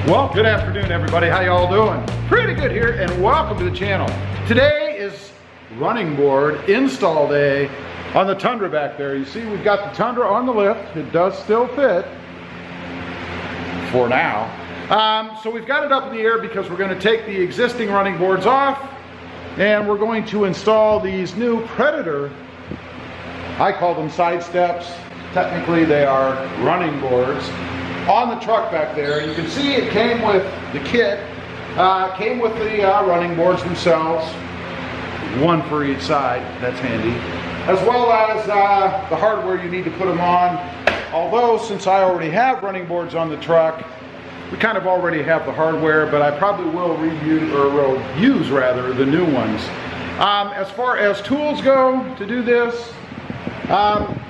Well, good afternoon, everybody. How y'all doing? Pretty good here, and welcome to the channel. Today is running board install day on the Tundra back there. You see, we've got the Tundra on the lift. It does still fit for now. So we've got it up in the air because we're going to take the existing running boards off, and we're going to install these new Predator. I call them side steps. Technically, they are running boards on the truck back there. You can see it came with the kit, came with the running boards themselves, one for each side. That's handy, as well as the hardware you need to put them on. Although, since I already have running boards on the truck, we kind of already have the hardware, but I probably will use rather the new ones. As far as tools go to do this,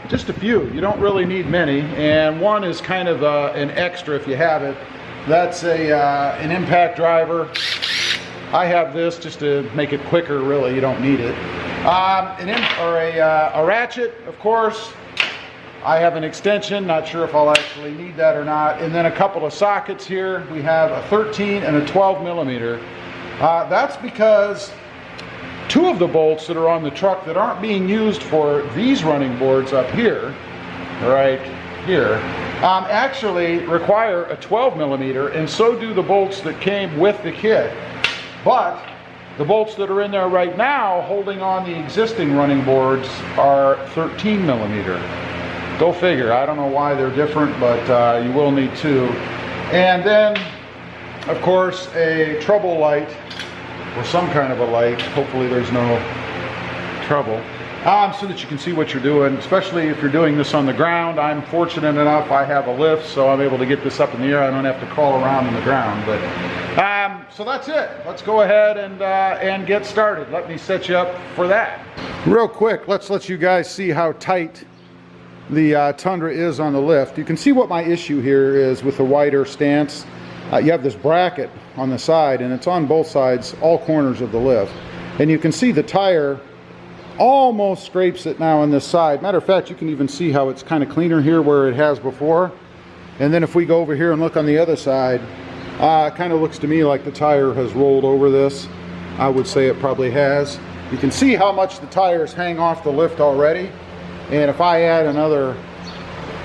just a few. You don't really need many, and one is kind of an extra if you have it. That's an impact driver. I have this just to make it quicker. Really, you don't need it. A ratchet, of course. I have an extension. Not sure if I'll actually need that or not. And then a couple of sockets here. We have a 13 and a 12 millimeter. That's because two of the bolts that are on the truck that aren't being used for these running boards up here, right here, actually require a 12 millimeter, and so do the bolts that came with the kit. But the bolts that are in there right now holding on the existing running boards are 13 millimeter. Go figure. I don't know why they're different, but you will need two. And then, of course, a trouble light, or some kind of a light. Hopefully there's no trouble, so that you can see what you're doing, especially if you're doing this on the ground. I'm fortunate enough I have a lift, so I'm able to get this up in the air. I don't have to crawl around in the ground. But so that's it. Let's go ahead and get started. Let me set you up for that. Real quick, let's let you guys see how tight the Tundra is on the lift. You can see what my issue here is with the wider stance. You have this bracket on the side, and it's on both sides, all corners of the lift. And you can see the tire almost scrapes it now on this side. Matter of fact, you can even see how it's kind of cleaner here where it has before. And then if we go over here and look on the other side, it kind of looks to me like the tire has rolled over this. I would say it probably has. You can see how much the tires hang off the lift already. And if I add another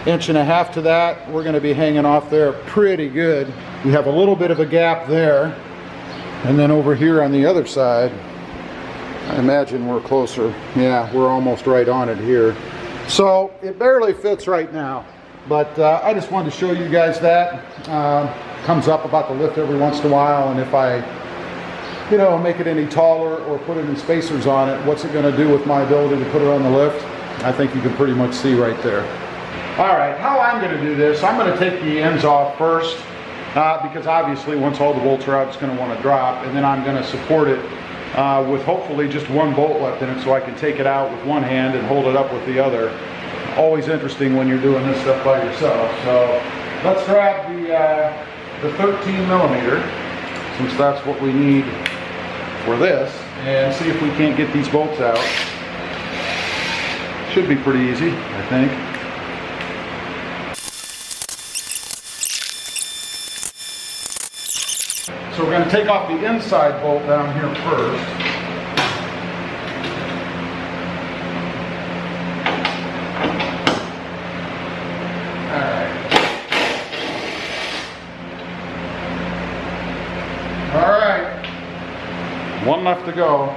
1.5 inches to that, we're going to be hanging off there pretty good. We have a little bit of a gap there, and then over here on the other side, I imagine we're closer. Yeah, we're almost right on it here. So it barely fits right now, but I just wanted to show you guys that. Comes up about the lift every once in a while, and if I make it any taller or put any spacers on it, what's it going to do with my ability to put it on the lift? I think you can pretty much see right there. All right, how I'm going to do this, I'm going to take the ends off first, because obviously once all the bolts are out, it's going to want to drop, and then I'm going to support it with hopefully just one bolt left in it, so I can take it out with one hand and hold it up with the other. Always interesting when you're doing this stuff by yourself. So let's grab the 13 millimeter, since that's what we need for this, and see if we can't get these bolts out. Should be pretty easy, I think. So we're going to take off the inside bolt down here first. All right. One left to go.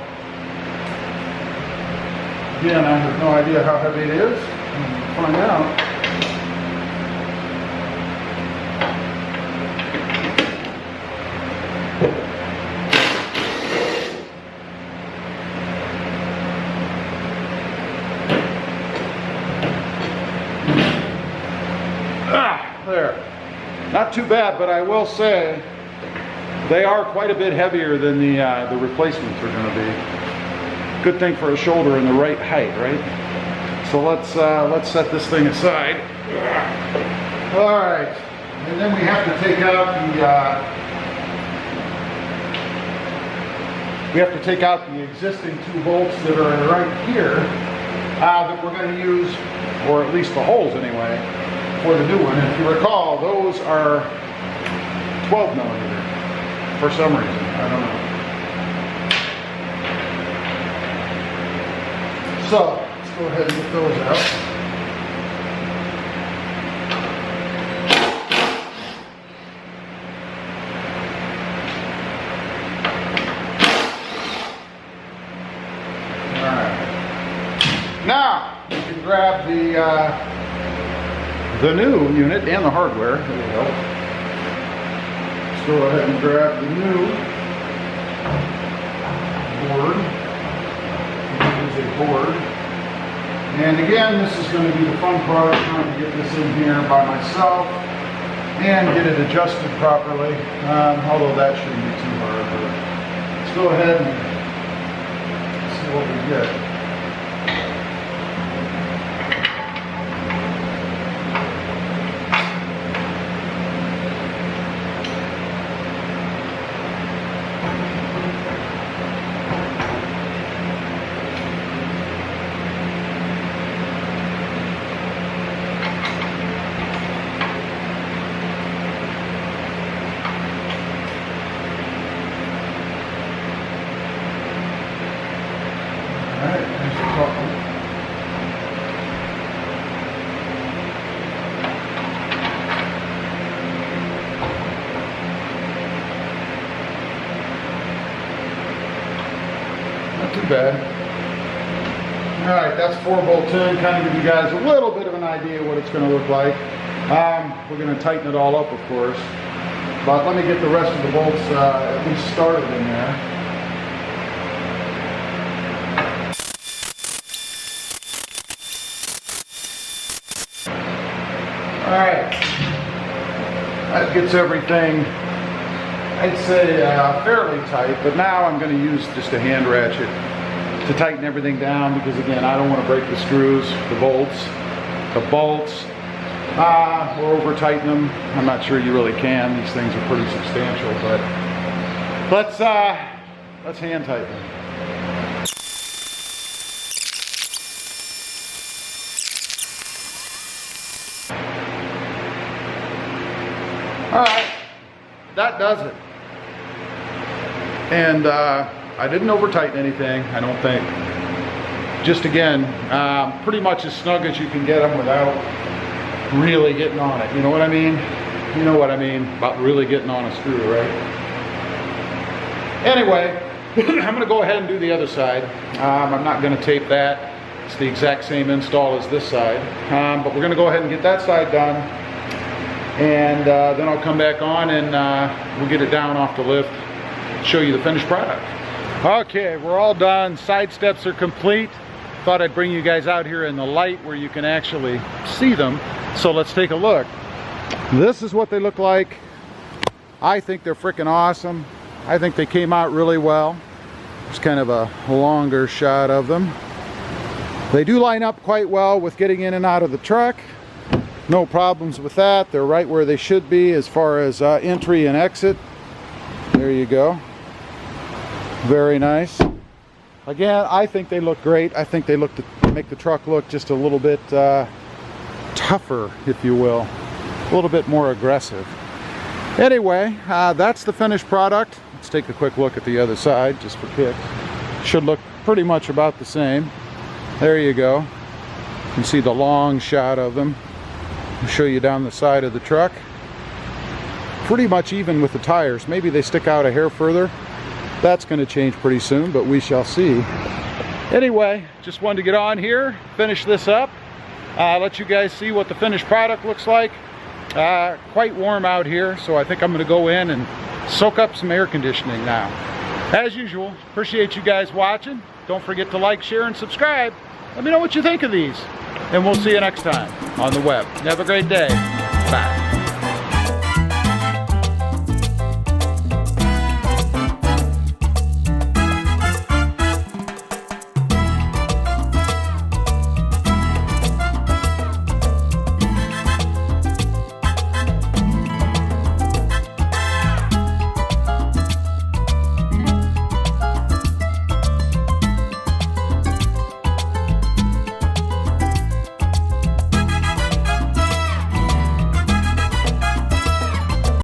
Again, I have no idea how heavy it is. We'll find out. There. Not too bad, but I will say they are quite a bit heavier than the replacements are going to be. Good thing for a shoulder in the right height, right? So let's set this thing aside. All right, and then we have to take out the existing two bolts that are right here that we're going to use, or at least the holes anyway, for the new one. And if you recall, those are 12 millimeter for some reason. I don't know. So let's go ahead and get those out. Now, you can grab the new unit and the hardware. There we go. Let's go ahead and grab the new board. This is a board. And again, this is going to be the fun part, trying to get this in here by myself and get it adjusted properly. Although that shouldn't be too hard. But let's go ahead and see what we get. Not too bad. Alright, that's 4-bolt 10, kind of give you guys a little bit of an idea what it's going to look like. We're going to tighten it all up, of course. But let me get the rest of the bolts at least started in there. Alright, that gets everything, I'd say, fairly tight, but now I'm going to use just a hand ratchet to tighten everything down because, again, I don't want to break the screws, the bolts. We're over tighten them. I'm not sure you really can. These things are pretty substantial, but let's hand tighten them. Alright, that does it. And I didn't over tighten anything, I don't think. Just again, pretty much as snug as you can get them without really getting on it. You know what I mean? You know what I mean about really getting on a screw, right? Anyway, I'm going to go ahead and do the other side. I'm not going to tape that. It's the exact same install as this side. But we're going to go ahead and get that side done. And then I'll come back on and we'll get it down off the lift, show you the finished product. Okay, we're all done. Side steps are complete. Thought I'd bring you guys out here in the light where you can actually see them. So let's take a look. This is what they look like. I think they're freaking awesome. I think they came out really well. There's kind of a longer shot of them. They do line up quite well with getting in and out of the truck. No problems with that. They're right where they should be as far as entry and exit. There you go. Very nice. Again, I think they look great. I think they look to make the truck look just a little bit tougher, if you will. A little bit more aggressive. Anyway, that's the finished product. Let's take a quick look at the other side just for kicks. Should look pretty much about the same. There you go. You can see the long shot of them. I'll show you down the side of the truck. Pretty much even with the tires. Maybe they stick out a hair further. That's going to change pretty soon, but we shall see. Anyway, just wanted to get on here, finish this up, let you guys see what the finished product looks like. Quite warm out here, so I think I'm going to go in and soak up some air conditioning now. As usual, appreciate you guys watching. Don't forget to like, share, and subscribe. Let me know what you think of these. And we'll see you next time on the web. Have a great day. Bye.